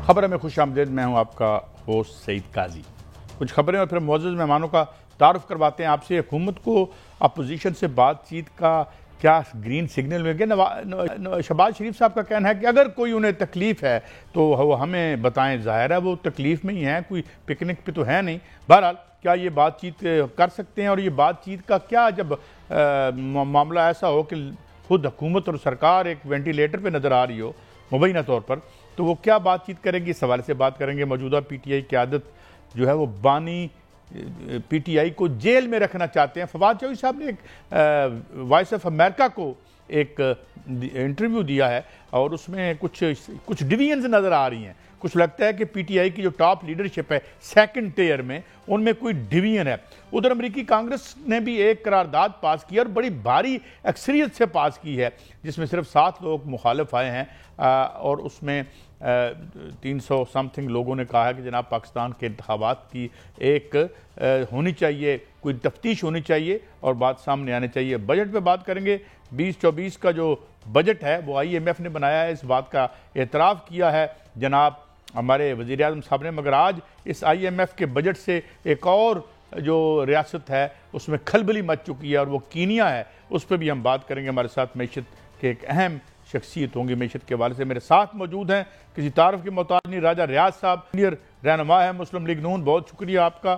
خبر میں خوش آمدید. میں ہوں آپ کا ہوسٹ سعید قاضی. کچھ خبریں اور پھر معزز مہمانوں کا تعارف کرواتے ہیں آپ سے. حکومت کو اپوزیشن سے بات چیت کا کیا گرین سگنل مل گیا؟ شہباز شریف صاحب کا کہنا ہے کہ اگر کوئی انہیں تکلیف ہے تو وہ ہمیں بتائیں. ظاہر ہے وہ تکلیف میں ہی ہیں, کوئی پکنک پہ تو ہے نہیں. بہرحال کیا یہ بات چیت کر سکتے ہیں؟ اور یہ بات چیت کا کیا جب معاملہ ایسا ہو کہ خود حکومت اور سرکار ایک وینٹیلیٹر پہ نظر آ رہی ہو مبینہ طور پر, تو وہ کیا بات چیت کریں گے؟ اس حوالے سے بات کریں گے. موجودہ پی ٹی آئی قیادت جو ہے وہ بانی پی ٹی آئی کو جیل میں رکھنا چاہتے ہیں. فواد چوہدری صاحب نے ایک وائس آف امریکہ کو ایک انٹرویو دیا ہے اور اس میں کچھ ڈویژنز نظر آ رہی ہیں. کچھ لگتا ہے کہ پی ٹی آئی کی جو ٹاپ لیڈرشپ ہے سیکنڈ ٹیئر میں, ان میں کوئی ڈویژن ہے. ادھر امریکی کانگریس نے بھی ایک قرارداد پاس کی اور بڑی بھاری اکثریت سے پاس کی ہے, جس میں صرف 7 لوگ مخالف آئے ہیں اور اس میں 300 سم تھنگ لوگوں نے کہا ہے کہ جناب پاکستان کے انتخابات کی ایک ہونی چاہیے, کوئی تفتیش ہونی چاہیے اور بات سامنے آنے چاہیے. بجٹ پہ بات کریں گے. 2024 کا جو بجٹ ہے وہ آئی ایم ایف نے بنایا ہے, اس بات کا اعتراف کیا ہے جناب ہمارے وزیر اعظم صاحب نے. مگر آج اس آئی ایم ایف کے بجٹ سے ایک اور جو ریاست ہے اس میں کھلبلی مچ چکی ہے اور وہ کینیا ہے. اس پہ بھی ہم بات کریں گے. ہمارے ساتھ معیشت کے ایک اہم شخصیت ہوں گی معیشت کے حوالے سے. میرے ساتھ موجود ہیں, کسی تعارف کے محتاج نہیں, راجہ ریاض صاحب, سینئر رہنما ہے مسلم لیگ نون. بہت شکریہ آپ کا.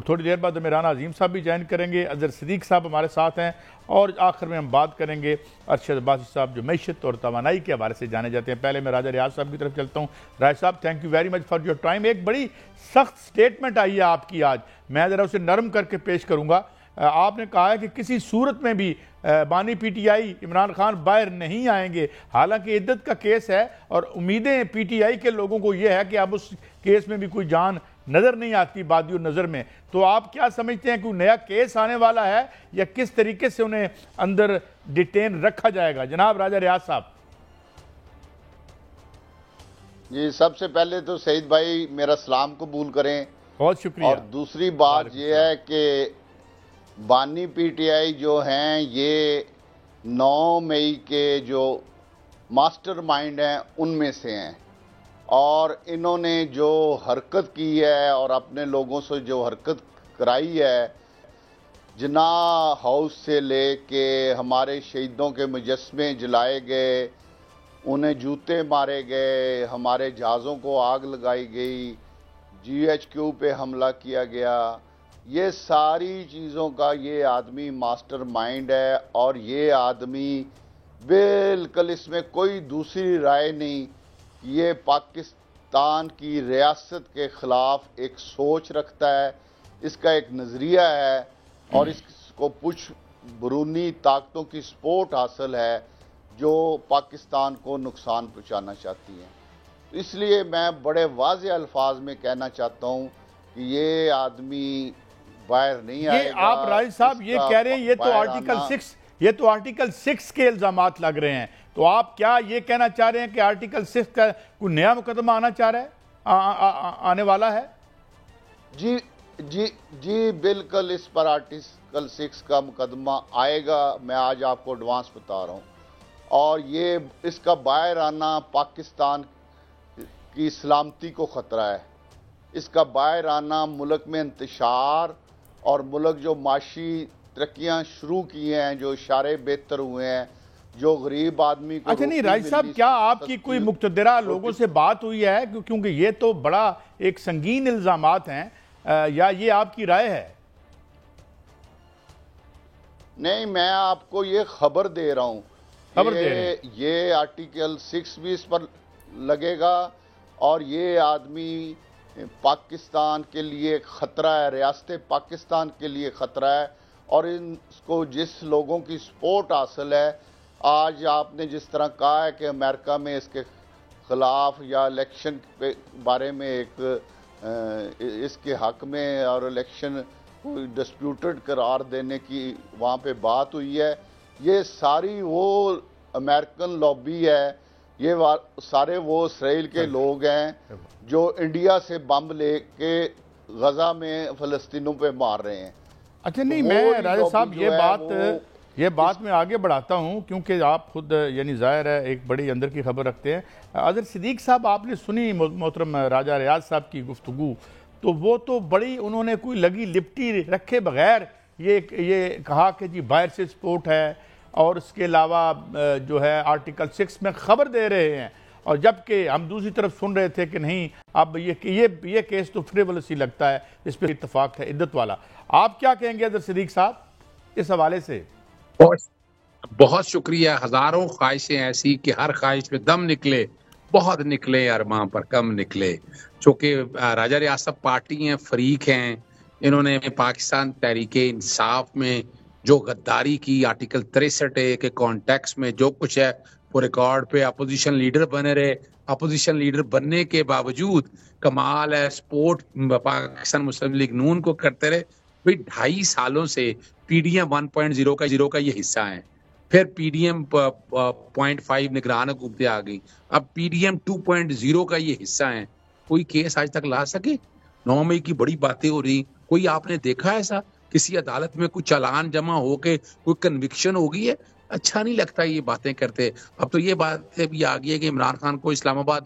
تھوڑی دیر بعد میران عظیم صاحب بھی جوائن کریں گے. اظہر صدیق صاحب ہمارے ساتھ ہیں. اور آخر میں ہم بات کریں گے ارشد عباسی صاحب جو معیشت اور توانائی کے حوالے سے جانے جاتے ہیں. پہلے میں راجہ ریاض صاحب کی طرف چلتا ہوں. راجہ صاحب thank you very much for your time. ایک بڑی سخت سٹیٹمنٹ آئی ہے آپ کی آج, میں ذرا اسے نرم کر کے پیش کروں گا. آپ نے کہا ہے کہ کسی صورت میں بھی بانی P T I Imran Khan باہر نہیں آئیں گے. حالانکہ عدت کا کیس ہے اور امیدیں پی ٹی آئی کے لوگوں کو یہ ہے کہ اب اس کیس میں بھی کوئی جان نظر نہیں آتی بادی و نظر میں. تو آپ کیا سمجھتے ہیں کہ کوئی نیا کیس آنے والا ہے یا کس طریقے سے انہیں اندر ڈیٹین رکھا جائے گا؟ جناب راجہ ریاض صاحب. جی, سب سے پہلے تو سعید بھائی میرا سلام قبول کریں. بہت شکریہ. اور دوسری بات یہ ہے کہ بانی پی ٹی آئی جو ہیں یہ 9 مئی کے جو ماسٹر مائنڈ ہیں ان میں سے ہیں, اور انہوں نے جو حرکت کی ہے اور اپنے لوگوں سے جو حرکت کرائی ہے, جناح ہاؤس سے لے کے ہمارے شہیدوں کے مجسمے جلائے گئے, انہیں جوتے مارے گئے, ہمارے جہازوں کو آگ لگائی گئی, جی ایچ کیو پہ حملہ کیا گیا, یہ ساری چیزوں کا یہ آدمی ماسٹر مائنڈ ہے. اور یہ آدمی بالکل اس میں کوئی دوسری رائے نہیں, یہ پاکستان کی ریاست کے خلاف ایک سوچ رکھتا ہے, اس کا ایک نظریہ ہے اور اس کو کچھ بیرونی طاقتوں کی سپورٹ حاصل ہے جو پاکستان کو نقصان پہنچانا چاہتی ہیں. اس لیے میں بڑے واضح الفاظ میں کہنا چاہتا ہوں کہ یہ آدمی باہر نہیں آئے گا. آپ راجہ صاحب یہ کہہ رہے ہیں, یہ تو آرٹیکل 6 کے الزامات لگ رہے ہیں. تو آپ کیا یہ کہنا چاہ رہے ہیں کہ آرٹیکل 6 کا کوئی نیا مقدمہ آنا چاہ رہا ہے, آنے والا ہے؟ جی بالکل اس پر آرٹیکل 6 کا مقدمہ آئے گا. میں آج آپ کو ایڈوانس بتا رہا ہوں. اور یہ اس کا باہر آنا پاکستان کی سلامتی کو خطرہ ہے. اس کا باہر آنا ملک میں انتشار اور ملک جو معاشی ترقیاں شروع کی ہیں, جو اشارے بہتر ہوئے ہیں, جو غریب آدمی کو اچھا نہیں راجہ صاحب, کیا آپ کی کوئی مقتدرہ لوگوں سے بات ہوئی ہے؟ کیونکہ یہ تو بڑا ایک سنگین الزامات ہیں, یا یہ آپ کی رائے ہے؟ نہیں, میں آپ کو یہ خبر دے رہا ہوں. یہ آرٹیکل 6 بھی اس پر لگے گا اور یہ آدمی پاکستان کے لیے خطرہ ہے, ریاست پاکستان کے لیے خطرہ ہے. اور ان کو جس لوگوں کی سپورٹ حاصل ہے, آج آپ نے جس طرح کہا ہے کہ امریکہ میں اس کے خلاف یا الیکشن کے بارے میں ایک اس کے حق میں اور الیکشن کو ڈسپیوٹڈ قرار دینے کی وہاں پہ بات ہوئی ہے, یہ ساری وہ امریکن لابی ہے, یہ سارے وہ اسرائیل کے لوگ ہیں جو انڈیا سے بم لے کے غزہ میں فلسطینوں پہ مار رہے ہیں. اچھا نہیں, میں راجہ صاحب یہ بات میں آگے بڑھاتا ہوں کیونکہ آپ خود یعنی ظاہر ہے ایک بڑی اندر کی خبر رکھتے ہیں. اظہر صدیق صاحب آپ نے سنی محترم راجہ ریاض صاحب کی گفتگو, تو وہ تو بڑی انہوں نے کوئی لگی لپٹی رکھے بغیر یہ کہا کہ جی باہر سے سپورٹ ہے, اور اس کے علاوہ جو ہے آرٹیکل 6 میں خبر دے رہے ہیں, اور جبکہ ہم دوسری طرف سن رہے تھے کہ نہیں اب یہ کیس تو فریولسی لگتا ہے, اس پہ اتفاق ہے عدت والا. آپ کیا کہیں گے اظہر صدیق صاحب اس حوالے سے؟ بہت شکریہ. ہزاروں خواہشیں ایسی کہ ہر خواہش میں دم نکلے, بہت نکلے ارماں پر کم نکلے. چونکہ راجہ ریاست پارٹی ہیں, فریق ہیں, انہوں نے پاکستان تحریک انصاف میں جو غداری کی آرٹیکل 63 کے کانٹیکس میں جو کچھ ہے وہ ریکارڈ پہ اپوزیشن لیڈر بنے رہے. اپوزیشن لیڈر بننے کے باوجود کمال ہے سپورٹ پاکستان مسلم لیگ نون کو کرتے رہے. 2.5 سالوں سے پی ڈی ایم 1.0 کا یہ حصہ ہیں, پھر پی ڈی ایم 0.5 نگران حکومتیں آ گئی, اب پی ڈی ایم 2.0 کا یہ حصہ ہیں. کوئی کیس آج تک لا سکے؟ 9 مئی کی بڑی باتیں ہو رہی, کوئی آپ نے دیکھا ایسا کسی عدالت میں کوئی چالان جمع ہو کے کوئی کنوکشن ہو گئی ہے؟ اچھا نہیں لگتا یہ باتیں کرتے. اب تو یہ بات بھی آ گئی ہے کہ عمران خان کو اسلام آباد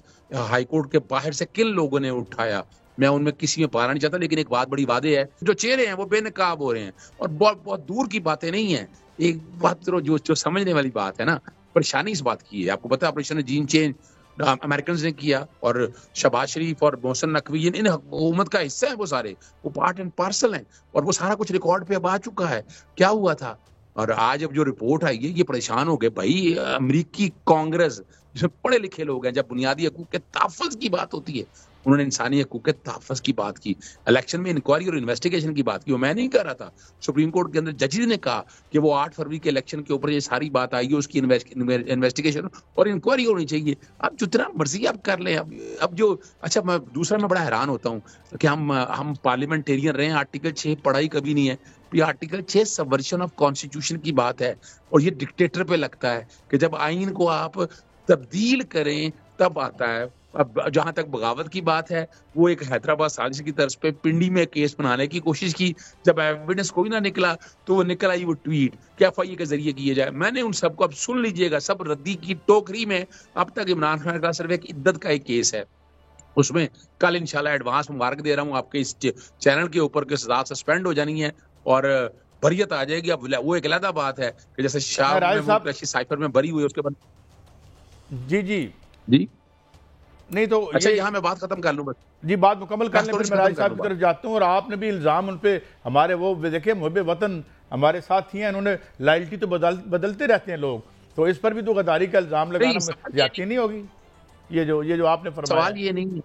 ہائی کورٹ کے باہر سے کن لوگوں نے اٹھایا. میں ان میں کسی میں پانا نہیں چاہتا, لیکن ایک بات بڑی واضح ہے, جو چہرے ہیں وہ بے نقاب ہو رہے ہیں, اور بہت دور کی باتیں نہیں ہیں. ایک بات جو سمجھنے والی بات ہے نا, پریشانی اس بات کی ہے. آپ کو پتا ہے آپریشن جین چینج امریکنز نے کیا, اور شہباز شریف اور محسن نقوی ان حکومت کا حصہ ہے, وہ سارے وہ پارٹ اینڈ پارسل ہیں, اور وہ سارا کچھ ریکارڈ پہ اب آ چکا ہے کیا ہوا تھا. اور آج اب جو رپورٹ آئی ہے یہ پریشان ہو گئے. بھائی امریکی کانگریس جس میں پڑھے لکھے لوگ ہیں, جب بنیادی حقوق کے تحفظ کی بات ہوتی ہے انہوں نے انسانی حقوق کے تحفظ کی بات کی, الیکشن میں انکوائری اور انویسٹیگیشن کی بات کی. وہ میں نہیں کہہ رہا تھا, سپریم کورٹ کے اندر ججز نے کہا کہ وہ 8 فروری کے الیکشن کے اوپر یہ ساری بات آئی ہے, اس کی انویسٹیگیشن اور انکوائری ہونی چاہیے. اب جتنا مرضی آپ کر لیں. اب جو اچھا میں بڑا حیران ہوتا ہوں کہ ہم پارلیمنٹیرین رہے ہیں, آرٹیکل 6 پڑھائی کبھی نہیں ہے. یہ آرٹیکل 6 سبورشن آف کانسٹیٹیوشن کی بات ہے, اور یہ ڈکٹیٹر پہ لگتا ہے کہ جب آئین کو آپ تبدیل کریں تب آتا ہے. اب جہاں تک بغاوت کی بات ہے, وہ ایک حیدرآباد سازش کی طرز پہ پنڈی میں کیس بنانے کی کوشش کی. جب ایویڈنس کوئی نہ نکلا تو وہ نکل آئی وہ ٹویٹ کہ ایف آئی اے کے ذریعے کیے جائے. میں نے ان سب کو اب سن لیجئے گا, سب ردی کی ٹوکری میں. اب تک عمران خان کا صرف ایک عدت کا ایک کیس ہے, اس میں کل انشاءاللہ ایڈوانس مبارک دے رہا ہوں آپ کے اس چینل کے اوپر کہ سزا سسپینڈ ہو جانی ہے اور بریت آ جائے گی. اب وہ ایک علیحدہ بات ہے کہ جیسے شاہ محمود قریشی سائفر میں بری ہوئی, اس کے بعد جی نہیں تو اچھا یہاں میں بات ختم کر لوں بس. جی بات مکمل کر لیں, پھر میں راج صاحب کی طرف جاتا ہوں. اور آپ نے بھی الزام ان پہ ہمارے وہ دیکھیں محب وطن ہمارے ساتھ ہی ہیں, انہوں نے لائلٹی تو بدلتے رہتے ہیں لوگ, تو اس پر بھی تو غداری کا الزام لگانا زیادتی نہیں ہوگی؟ یہ جو آپ نے فرمایا سوال یہ نہیں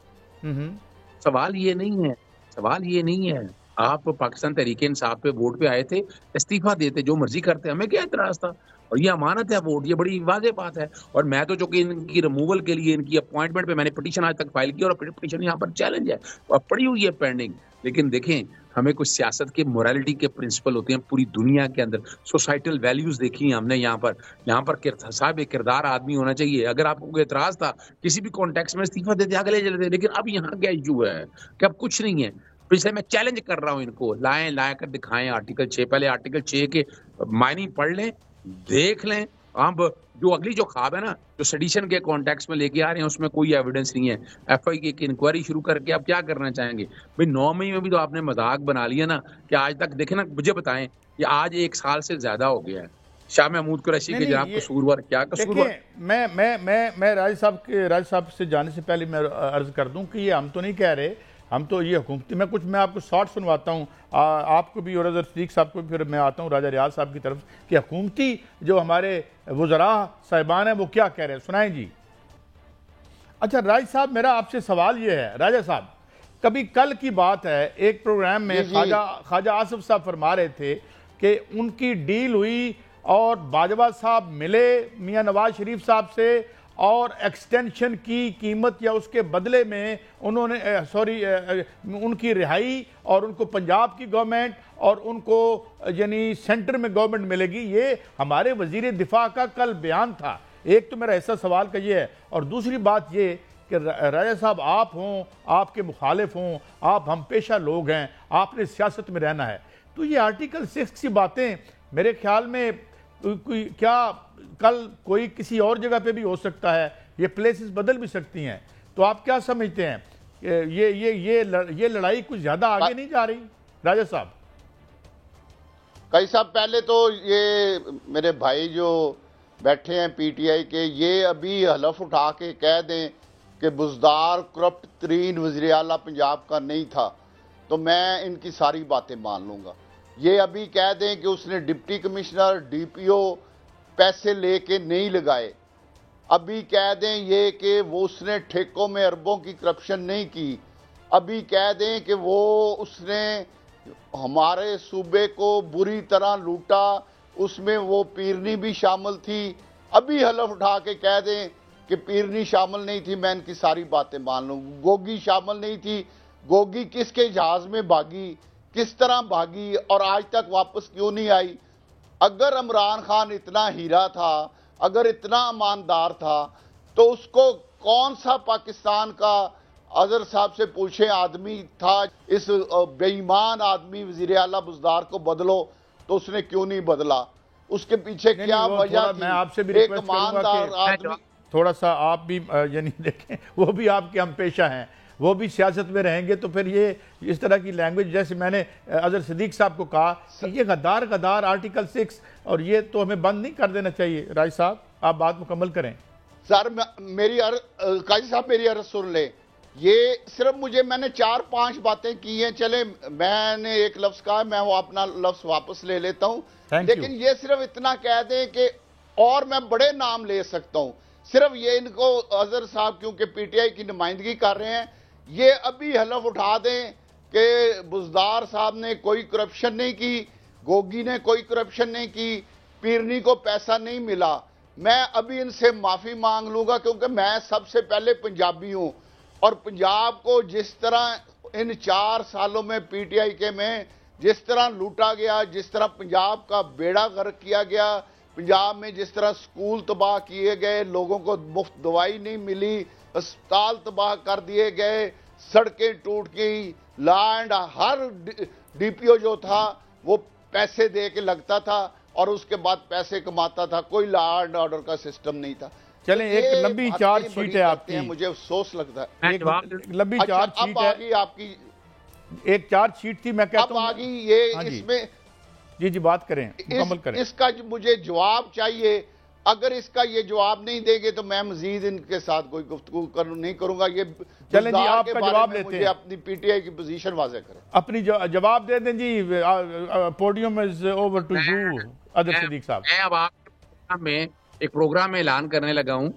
ہے, سوال یہ نہیں ہے. آپ پاکستان تحریک انصاف پہ ووٹ پہ آئے تھے, استعفیٰ دیتے جو مرضی کرتے, ہمیں کیا اعتراض تھا؟ اور یہ امانت ہے ووٹ, یہ بڑی واضح بات ہے. اور میں تو چونکہ ان کی ریموول کے لیے ان کی اپوائنٹمنٹ پہ میں نے پٹیشن آج تک فائل کی, اور پٹیشن یہاں پر چیلنج ہے اور پڑی ہوئی ہے پینڈنگ. لیکن دیکھیں ہمیں کچھ سیاست کے مورالٹی کے پرنسپل ہوتے ہیں پوری دنیا کے اندر, سوسائٹل ویلیوز دیکھی ہیں ہم نے. یہاں پر صاحب کردار آدمی ہونا چاہیے. اگر آپ کو اعتراض تھا کسی بھی کانٹیکس میں استعفیٰ دیتے آگے لے چلتے, لیکن اب یہاں کیا ایشو ہے کہ اب کچھ نہیں ہے. پچھلے میں چیلنج کر رہا ہوں ان کو, لائیں کر دکھائیں آرٹیکل 6. پہلے آرٹیکل 6 کے معنی پڑھ لیں, دیکھ لیں. اب جو اگلی جو خواب ہے نا, جو سیڈیشن کے کانٹیکس میں لے کے آ رہے ہیں, اس میں کوئی ایویڈنس نہیں ہے. ایف آئی کی انکوائری شروع کر کے آپ کیا کرنا چاہیں گے بھائی؟ 9 مئی میں بھی تو آپ نے مذاق بنا لیا نا, کہ آج تک دیکھیں نا, مجھے بتائیں یہ آج 1 سال سے زیادہ ہو گیا ہے. شاہ محمود قریشی کے جناب قصوروار, کیا قصوروار؟ میں راج صاحب سے جانے سے پہلے میں عرض کر دوں کہ یہ ہم تو نہیں کہہ رہے, ہم تو یہ حکومتی, میں آپ کو شارٹ سنواتا ہوں آپ کو بھی اور اظہر صدیق صاحب کو بھی, پھر میں آتا ہوں راجہ ریاض صاحب کی طرف کہ حکومتی جو ہمارے وزراء صاحبان ہیں وہ کیا کہہ رہے ہیں, سنائیں جی. اچھا راج صاحب, میرا آپ سے سوال یہ ہے, راجہ صاحب کبھی کل کی بات ہے ایک پروگرام میں خواجہ آصف صاحب فرما رہے تھے کہ ان کی ڈیل ہوئی اور باجوہ صاحب ملے میاں نواز شریف صاحب سے, اور ایکسٹینشن کی قیمت یا اس کے بدلے میں انہوں نے ان کی رہائی, اور ان کو پنجاب کی گورنمنٹ اور ان کو یعنی سینٹر میں گورنمنٹ ملے گی. یہ ہمارے وزیر دفاع کا کل بیان تھا. ایک تو میرا ایسا سوال کا یہ ہے, اور دوسری بات یہ کہ راجہ صاحب آپ ہوں, آپ کے مخالف ہوں, آپ ہم پیشہ لوگ ہیں, آپ نے سیاست میں رہنا ہے, تو یہ آرٹیکل 6 کی باتیں میرے خیال میں کیا کل کوئی کسی اور جگہ پہ بھی ہو سکتا ہے، یہ پلیسز بدل بھی سکتی ہیں، تو آپ کیا سمجھتے ہیں یہ لڑائی کچھ زیادہ آگے نہیں جا رہی راجہ صاحب؟ قاضی صاحب پہلے تو یہ میرے بھائی جو بیٹھے ہیں پی ٹی آئی کے، یہ ابھی حلف اٹھا کے کہہ دیں کہ بزدار کرپٹ ترین وزیر اعلیٰ پنجاب کا نہیں تھا تو میں ان کی ساری باتیں مان لوں گا۔ یہ ابھی کہہ دیں کہ اس نے ڈپٹی کمشنر ڈی پی او پیسے لے کے نہیں لگائے، ابھی کہہ دیں یہ کہ وہ اس نے ٹھیکوں میں اربوں کی کرپشن نہیں کی، ابھی کہہ دیں کہ وہ اس نے ہمارے صوبے کو بری طرح لوٹا، اس میں وہ پیرنی بھی شامل تھی، ابھی حلف اٹھا کے کہہ دیں کہ پیرنی شامل نہیں تھی، میں ان کی ساری باتیں مان لوں۔ گوگی شامل نہیں تھی، گوگی کس کے جہاز میں بھاگی، کس طرح بھاگی اور آج تک واپس کیوں نہیں آئی؟ اگر عمران خان اتنا ہیرا تھا، اگر اتنا ایماندار تھا، تو اس کو کون سا پاکستان کا اظہر صاحب سے پوچھیں آدمی تھا اس بے ایمان آدمی وزیر اعلیٰ بزدار کو بدلو، تو اس نے کیوں نہیں بدلا؟ اس کے پیچھے کیا وجہ تھی؟ میں آپ سے بھی ایک ریکویسٹ کروں گا ایماندار کہ آدمی، تھوڑا سا آپ بھی یعنی دیکھیں وہ بھی آپ کے ہم پیشہ ہیں، وہ بھی سیاست میں رہیں گے، تو پھر یہ اس طرح کی لینگویج، جیسے میں نے اظہر صدیق صاحب کو کہا کہ یہ غدار آرٹیکل 6 اور یہ تو ہمیں بند نہیں کر دینا چاہیے۔ راج صاحب آپ بات مکمل کریں۔ سر قاضی صاحب میری عرض سن لیں، یہ صرف میں نے 4-5 باتیں کی ہیں، چلیں میں نے ایک لفظ کہا، میں وہ اپنا لفظ واپس لے لیتا ہوں، لیکن یہ صرف اتنا کہہ دیں کہ، اور میں بڑے نام لے سکتا ہوں، صرف یہ ان کو اظہر صاحب کیونکہ پی ٹی آئی کی نمائندگی کر رہے ہیں، یہ ابھی حلف اٹھا دیں کہ بزدار صاحب نے کوئی کرپشن نہیں کی، گوگی نے کوئی کرپشن نہیں کی، پیرنی کو پیسہ نہیں ملا، میں ابھی ان سے معافی مانگ لوں گا، کیونکہ میں سب سے پہلے پنجابی ہوں، اور پنجاب کو جس طرح ان 4 سالوں میں پی ٹی آئی کے میں جس طرح لوٹا گیا، جس طرح پنجاب کا بیڑا غرق کیا گیا، پنجاب میں جس طرح سکول تباہ کیے گئے، لوگوں کو مفت دوائی نہیں ملی، اسپتال تباہ کر دیے گئے، سڑکیں ٹوٹ گئی، law and Hare D P او جو تھا وہ پیسے دے کے لگتا تھا اور اس کے بعد پیسے کماتا تھا، کوئی لا اینڈ آرڈر کا سسٹم نہیں تھا۔ چلیں ایک لمبی چارج شیٹ ہے آپ کی، مجھے افسوس لگتا ہے، ایک لمبی چارج شیٹ ہے، اب آگئی آپ کی ایک چارج شیٹ تھی، میں کہتا ہوں اب آگئی یہ اس میں جی بات کریں، مکمل کریں۔ اس کا مجھے جواب چاہیے، اگر اس کا یہ جواب نہیں دیں گے تو میں مزید ان کے ساتھ کوئی گفتگو نہیں کروں گا۔ یہ چلیں جی آپ کا جواب لیتے ہیں، مجھے اپنی پی ٹی آئی کی پوزیشن واضح کریں، اپنی جواب دے دیں جی۔ Podium is over to you Azhar Siddique صاحب۔ میں اب آپ میں ایک پروگرام میں اعلان کرنے لگا ہوں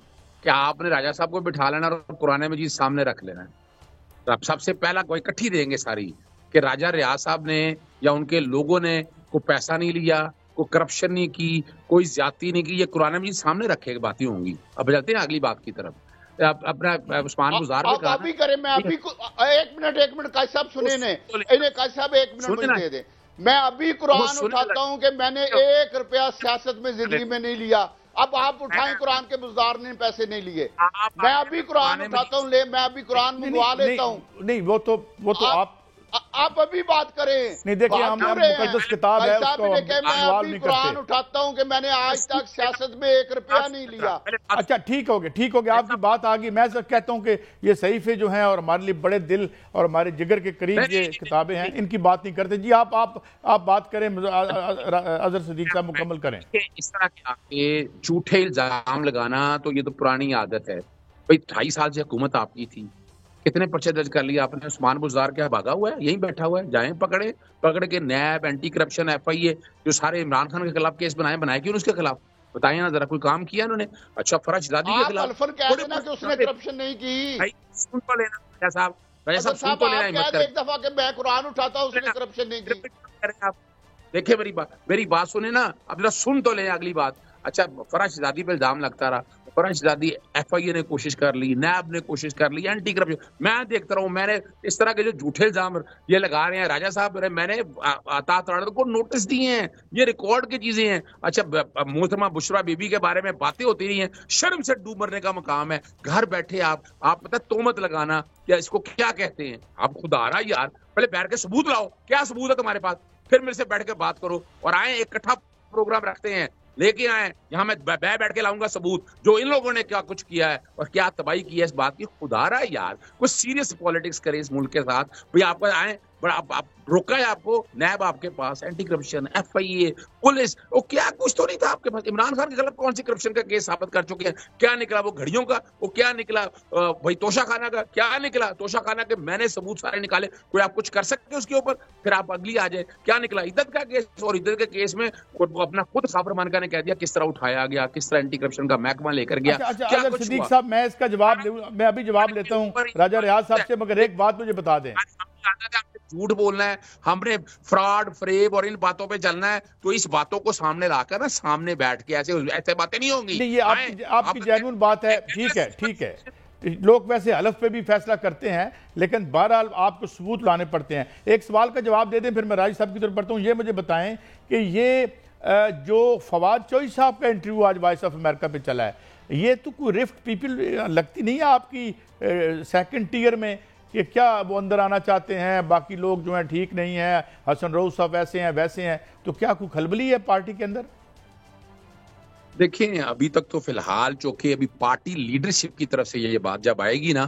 کہ آپ نے راجہ صاحب کو بٹھا لینا اور قرآن مجید سامنے رکھ لینا ہے۔ اب سب سے پہلا کوئی اکٹھی دیں گے ساری کہ راجہ ریاض صاحب نے یا ان کے لوگوں نے کوئی پیسہ نہیں لیا، کوئی کرپشن نہیں کی، کوئی زیادتی نہیں کی، یہ قرآن مجید سامنے رکھے گی باتیں ہوں گی۔ اب چلتے ہیں اگلی بات کی طرف۔ اپنا عثمان گزار بھی کہا ابھی کریں، میں ابھی ایک منٹ قاضی صاحب سنیں نے، انہیں قاضی صاحب ایک منٹ مجھے دے دیں، میں ابھی قرآن اٹھاتا ہوں کہ میں نے 1 روپیہ سیاست میں زندگی میں نہیں لیا، اب آپ اٹھائیں قرآن کے بزدار نے پیسے نہیں لیے، میں ابھی قرآن اٹھاتا ہوں، میں ابھی قرآن منگوا لیتا ہوں۔ نہیں وہ تو آپ ابھی بات کریں، نہیں دیکھیں ہم مقدس کتاب ہے اس کو میں ابھی قرآن اٹھاتا ہوں کہ میں نے آج تک سیاست میں 1 روپیہ نہیں لیا۔ اچھا ٹھیک ہو گیا آپ کی بات آگئی۔ میں کہتا ہوں کہ یہ صحیفے جو ہیں اور ہمارے لیے بڑے دل اور ہمارے جگر کے قریب یہ کتابیں ہیں، ان کی بات نہیں کرتے۔ جی آپ بات کریں، اظہر صدیق صاحب مکمل کریں۔ اس طرح کے جھوٹے الزام لگانا تو یہ تو پرانی عادت ہے بھائی، 2.5 سال سے حکومت آپ کی تھی، کتنے پرچے درج کر لیا آپ نے؟ عثمان گزار کیا بھاگا ہوا ہے؟ یہیں بیٹھا ہوا ہے، جائیں پکڑ کے نیب، اینٹی کرپشن، ایف آئی اے جو سارے عمران خان کے خلاف کیس بنائے کیوں اس کے خلاف؟ بتائیں نا ذرا، کوئی کام کیا انہوں نے؟ اچھا فرج شہزادی کے خلاف آپ کہہ دینا کہ اس نے کرپشن نہیں کی، سن تو لینا راجہ صاحب سن تو لینا، ہمت کریں ایک دفعہ کہ میں قرآن اٹھاتا ہوں، اس نے کرپشن نہیں کی۔ دیکھیں میری بات سنیں نا، اب ذرا سن تو لیں اگلی بات۔ اچھا فرج شہزادی پہ الزام لگتا رہا، فرج شہزادی ایف آئی اے نے کوشش کر لی، نیب نے کوشش کر لی، اینٹی کرپشن، میں دیکھتا رہا ہوں، میں نے اس طرح کے جو جھوٹے الزام یہ لگا رہے ہیں راجہ صاحب، میں نے کو نوٹس دیے ہیں، یہ ریکارڈ کی چیزیں ہیں۔ اچھا محترمہ بشرا بی بی کے بارے میں باتیں ہوتی رہی ہیں، شرم سے ڈوب مرنے کا مقام ہے، گھر بیٹھے آپ پتہ تہمت لگانا یا اس کو کیا کہتے ہیں؟ آپ خدا رہا یار، پہلے بیٹھ کے ثبوت لاؤ، کیا ثبوت ہے تمہارے پاس، پھر میرے سے بیٹھ کے بات کرو، اور آئیں ایک اکٹھا پروگرام رکھتے ہیں لے کے آئیں, یہاں میں بیٹھ کے لاؤں گا ثبوت جو ان لوگوں نے کیا کچھ کیا ہے اور کیا تباہی کی ہے اس بات کی. خدا رہا ہے یار کچھ سیریس پالیٹکس کرے اس ملک کے ساتھ. بھئی آپ کو آئیں آپ روکا ہے, آپ کو نیب آپ کے پاس, اینٹی کرپشن, FIA, پولیس, وہ کیا کچھ تو نہیں تھا آپ کے پاس. عمران خان کے خلاف کون سی کرپشن کا کیس ثابت کر چکے ہیں؟ کیا نکلا وہ گھڑیوں کا, وہ کیا نکلا بھائی توشہ خانہ کا, کیا نکلا توشہ خانہ کے میں نے ثبوت سارے نکالے, کوئی آپ کچھ کر سکتے ہیں اس کے اوپر؟ پھر آپ اگلی آ جائے کیا نکلا عدت کا کیس, اور عدت کے کیس میں اپنا خود خافر مانکا نے کہہ دیا کس طرح اٹھایا گیا, کس طرح اینٹی کرپشن کا محکمہ لے کر گیا. کیا اگر کچھ صدیق ہوا؟ صاحب میں اس کا جواب میں ابھی جواب لیتا ہوں راجہ ریاض صاحب سے, مگر ایک بات مجھے بتا دیں. جھوٹ بولنا ہے, ہم نے فراڈ فریب اور ان باتوں پہ چلنا ہے, تو اس باتوں کو سامنے لا کر نا سامنے بیٹھ کے ایسے باتیں نہیں ہوں گی. نہیں, یہ آپ کی جینون بات ہے, ٹھیک ہے. لوگ ویسے حلف پہ بھی فیصلہ کرتے ہیں, لیکن بہرحال آپ کو ثبوت لانے پڑتے ہیں. ایک سوال کا جواب دے دیں پھر میں راج صاحب کی طرف بڑھتا ہوں. یہ مجھے بتائیں کہ یہ جو فواد چوہدری صاحب کا انٹرویو آج وائس آف امریکہ پہ چلا ہے, یہ تو کوئی رفٹ پیپل لگتی نہیں ہے آپ کی سیکنڈ ٹیئر میں, کہ کیا وہ اندر آنا چاہتے ہیں, باقی لوگ جو ہیں ٹھیک نہیں ہیں, حسن رؤوف صاحب ایسے ہیں ویسے ہیں, تو کیا کوئی کھلبلی ہے پارٹی کے اندر؟ دیکھیں ابھی تک تو فی الحال چونکہ ابھی پارٹی لیڈرشپ کی طرف سے یہ بات جب آئے گی نا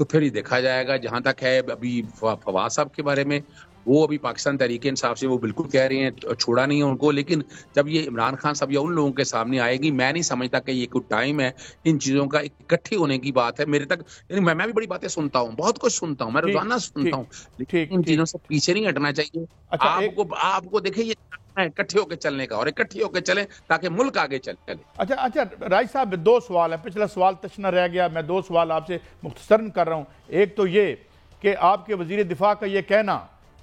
تو پھر ہی دیکھا جائے گا. جہاں تک ہے ابھی فواد صاحب کے بارے میں, وہ ابھی پاکستان تحریک انصاف سے وہ بالکل کہہ رہے ہیں چھوڑا نہیں ہے ان کو, لیکن جب یہ عمران خان صاحب یا ان لوگوں کے سامنے آئے گی, میں نہیں سمجھتا کہ یہ کوئی ٹائم ہے ان چیزوں کا اکٹھے ہونے کی بات ہے. میرے تک یعنی میں بھی بڑی باتیں سنتا ہوں, بہت کچھ سنتا ہوں, میں روزانہ سنتا ہوں, لیکن ان چیزوں سے پیچھے نہیں ہٹنا چاہیے. آپ کو دیکھیں یہ اکٹھے ہو کے چلنے کا, اور اکٹھے ہو کے چلیں تاکہ ملک آگے چلے. اچھا راج صاحب, دو سوال ہیں, پچھلا سوال تشنا رہ گیا, میں دو سوال آپ سے مختصراً کر رہا ہوں. ایک تو یہ کہ آپ کے وزیر دفاع کا یہ کہنا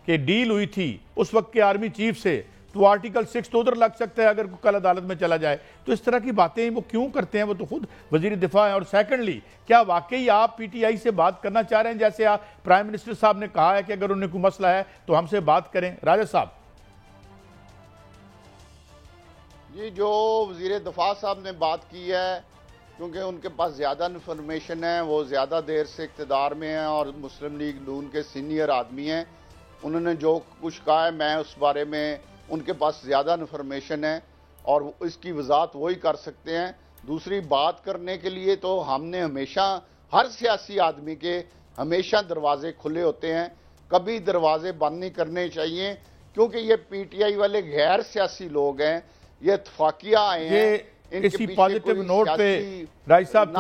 کہ ڈیل ہوئی تھی اس وقت کے آرمی چیف سے, تو آرٹیکل 6 تو ادھر لگ سکتا ہے اگر کل عدالت میں چلا جائے, تو اس طرح کی باتیں وہ کیوں کرتے ہیں, وہ تو خود وزیر دفاع ہیں. اور سیکنڈلی, کیا واقعی آپ PTI سے بات کرنا چاہ رہے ہیں, جیسے آپ پرائم منسٹر صاحب نے کہا ہے کہ اگر انہیں کوئی مسئلہ ہے تو ہم سے بات کریں؟ راجہ صاحب. جی, جو وزیر دفاع صاحب نے بات کی ہے, کیونکہ ان کے پاس زیادہ انفارمیشن ہے, وہ زیادہ دیر سے اقتدار میں ہیں اور مسلم لیگ نون کے سینئر آدمی ہیں, انہوں نے جو کچھ کہا ہے میں اس بارے میں, ان کے پاس زیادہ انفارمیشن ہے اور اس کی وضاحت وہی کر سکتے ہیں. دوسری بات کرنے کے لیے تو ہم نے ہمیشہ, ہر سیاسی آدمی کے ہمیشہ دروازے کھلے ہوتے ہیں, کبھی دروازے بند نہیں کرنے چاہیے, کیونکہ یہ PTI والے غیر سیاسی لوگ ہیں, یہ اتفاقیہ آئے ہیں. اسی پازیٹیو نوٹ پہ راج صاحب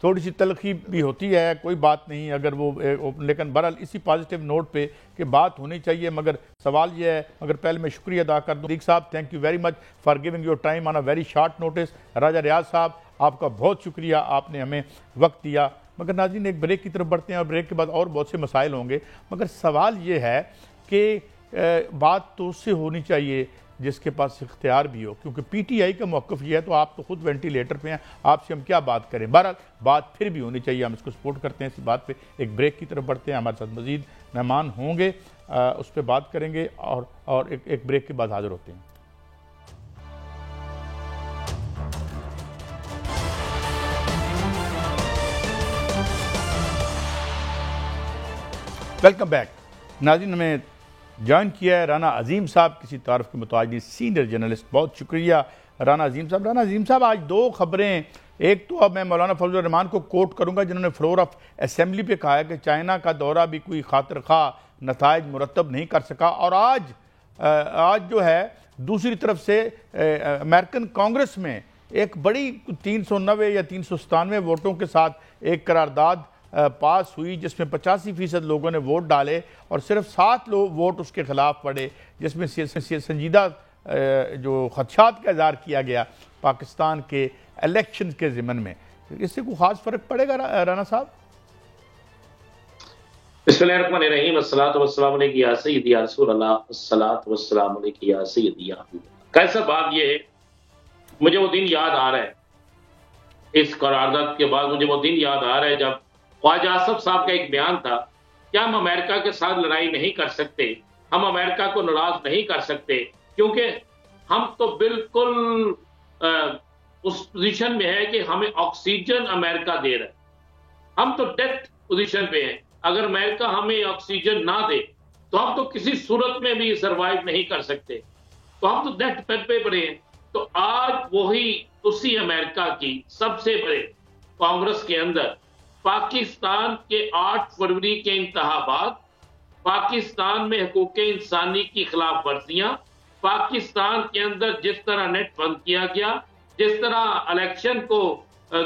تھوڑی سی تلخی بھی ہوتی ہے, کوئی بات نہیں اگر وہ, لیکن بہرحال اسی پازیٹیو نوٹ پہ کہ بات ہونی چاہیے. مگر سوال یہ ہے, مگر پہلے میں شکریہ ادا کر دوں. صدیق صاحب, thank you very much for giving your time on a very short notice. Raja Riaz صاحب, آپ کا بہت شکریہ, آپ نے ہمیں وقت دیا. مگر ناظرین ایک بریک کی طرف بڑھتے ہیں, اور بریک کے بعد اور بہت سے مسائل ہوں گے. مگر سوال یہ ہے کہ بات تو اس سے ہونی چاہیے جس کے پاس اختیار بھی ہو, کیونکہ PTI کا موقف یہ ہے, تو آپ تو خود وینٹیلیٹر پہ ہیں, آپ سے ہم کیا بات کریں. بہرحال بات پھر بھی ہونی چاہیے, ہم اس کو سپورٹ کرتے ہیں. اسی بات پہ ایک بریک کی طرف بڑھتے ہیں, ہمارے ساتھ مزید مہمان ہوں گے, اس پہ بات کریں گے, اور ایک بریک کے بعد حاضر ہوتے ہیں. Welcome back. ناظرین, ہمیں جوائن کیا ہے رانا عظیم صاحب, کسی تعارف کے محتاج نہیں, سینئر جرنلسٹ. بہت شکریہ رانا عظیم صاحب. رانا عظیم صاحب, آج دو خبریں, ایک تو اب میں مولانا فضل الرحمان کو کوٹ کروں گا جنہوں نے فلور آف اسمبلی پہ کہا ہے کہ چائنا کا دورہ بھی کوئی خاطر خواہ نتائج مرتب نہیں کر سکا. اور آج جو ہے دوسری طرف سے امریکن کانگریس میں ایک بڑی 390 یا 397 ووٹوں کے ساتھ ایک قرارداد پاس ہوئی, جس میں 85% لوگوں نے ووٹ ڈالے اور صرف 7 ووٹ اس کے خلاف پڑے, جس میں سنجیدہ جو خدشات کا اظہار کیا گیا پاکستان کے الیکشن کے ضمن میں. اس سے کوئی خاص فرق پڑے گا رانا صاحب؟ بسم اللہ الرحمن الرحیم. الصلاۃ والسلام علیک یا سیدی یا رسول اللہ, الصلاۃ والسلام علیک یا سیدی یا حبیب اللہ. کیسا بات یہ ہے, مجھے وہ دن یاد آ رہا ہے, اس قرارداد کے بعد مجھے وہ دن یاد آ رہا ہے جب خواجہ آصف صاحب کا ایک بیان تھا کہ ہم امریکہ کے ساتھ لڑائی نہیں کر سکتے, ہم امریکہ کو ناراض نہیں کر سکتے, کیونکہ ہم تو بالکل اس پوزیشن میں ہے کہ ہمیں آکسیجن امریکہ دے رہا ہے, ہم تو ڈیتھ پوزیشن پہ ہیں. اگر امریکہ ہمیں آکسیجن نہ دے تو ہم تو کسی صورت میں بھی سروائیو نہیں کر سکتے, تو ہم تو ڈیتھ پہ پڑے ہیں. تو آج وہی اسی امریکہ کی سب سے بڑے کانگریس کے اندر پاکستان کے 8 فروری کے انتخابات، پاکستان میں حقوق انسانی کی خلاف ورزیاں، پاکستان کے اندر جس طرح نیٹ بند کیا گیا، جس طرح الیکشن کو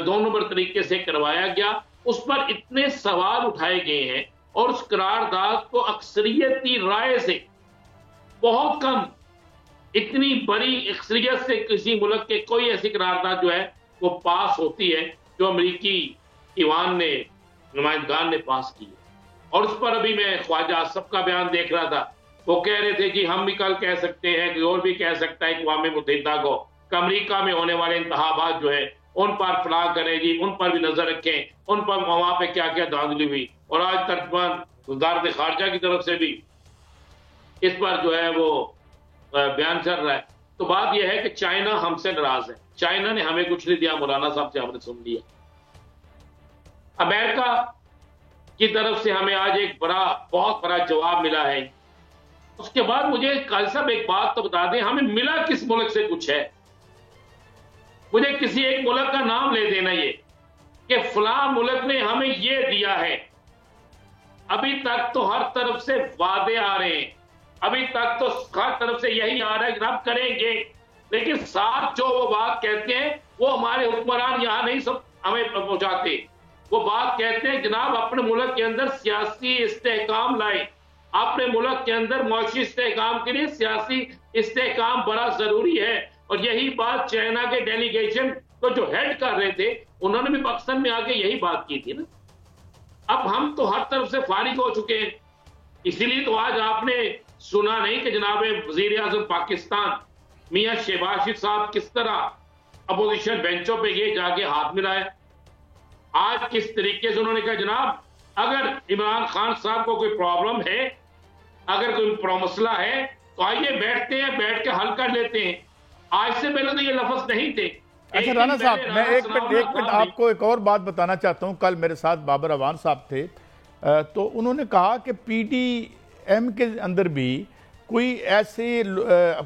2 نمبر طریقے سے کروایا گیا، اس پر اتنے سوال اٹھائے گئے ہیں اور اس قرارداد کو اکثریتی رائے سے بہت کم، اتنی بڑی اکثریت سے کسی ملک کے کوئی ایسی قرارداد جو ہے وہ پاس ہوتی ہے جو امریکی ایوان نے، نمائندگان نے پاس کی ہے۔ اور اس پر ابھی میں خواجہ آصف کا بیان دیکھ رہا تھا، وہ کہہ رہے تھے کہ ہم بھی کل کہہ سکتے ہیں کہ اور بھی کہہ سکتا ہے اقوام متحدہ کو کہ امریکہ میں ہونے والے انتخابات جو ہے ان پر فلاح کرے گی، ان پر بھی نظر رکھیں، ان پر وہاں پہ کیا کیا دھاندلی ہوئی۔ اور آج ترجمان وزارت خارجہ کی طرف سے بھی اس پر جو ہے وہ بیان چل رہا ہے۔ تو بات یہ ہے کہ چائنا ہم سے ناراض ہے، چائنا نے ہمیں کچھ نہیں دیا، مولانا صاحب سے ہم نے سن لیا۔ امریکہ کی طرف سے ہمیں آج ایک بہت بڑا جواب ملا ہے۔ اس کے بعد مجھے قاضی صاحب ایک بات تو بتا دیں، ہمیں ملا کس ملک سے کچھ ہے؟ مجھے کسی ایک ملک کا نام لے دینا یہ کہ فلاں ملک نے ہمیں یہ دیا ہے۔ ابھی تک تو ہر طرف سے وعدے آ رہے ہیں، ابھی تک تو ہر طرف سے یہی آ رہا ہے کہ ہم کریں گے، لیکن ساتھ جو وہ بات کہتے ہیں وہ ہمارے حکمران یہاں نہیں سب ہمیں پہنچاتے۔ وہ بات کہتے ہیں جناب اپنے ملک کے اندر سیاسی استحکام لائیں، اپنے ملک کے اندر معاشی استحکام کے لیے سیاسی استحکام بڑا ضروری ہے۔ اور یہی بات چائنا کے ڈیلیگیشن کو جو ہیڈ کر رہے تھے انہوں نے بھی پاکستان میں آ کے یہی بات کی تھی نا۔ اب ہم تو ہر طرف سے فارغ ہو چکے ہیں، اسی لیے تو آج آپ نے سنا نہیں کہ جناب وزیر اعظم پاکستان میاں شہباز شریف صاحب کس طرح اپوزیشن بینچوں پہ یہ جا کے ہاتھ ملائے۔ آج کس طریقے سے انہوں نے کہا جناب اگر عمران خان صاحب کو کوئی پرابلم ہے، اگر کوئی مسئلہ ہے تو آئیے بیٹھتے ہیں، بیٹھ کے حل کر لیتے ہیں۔ آج سے پہلے تو یہ لفظ نہیں تھے۔ اچھا رانا صاحب، میں ایک منٹ آپ کو ایک اور بات بتانا چاہتا ہوں۔ کل میرے ساتھ بابر اوان صاحب تھے تو انہوں نے کہا کہ پی ڈی ایم کے اندر بھی کوئی ایسی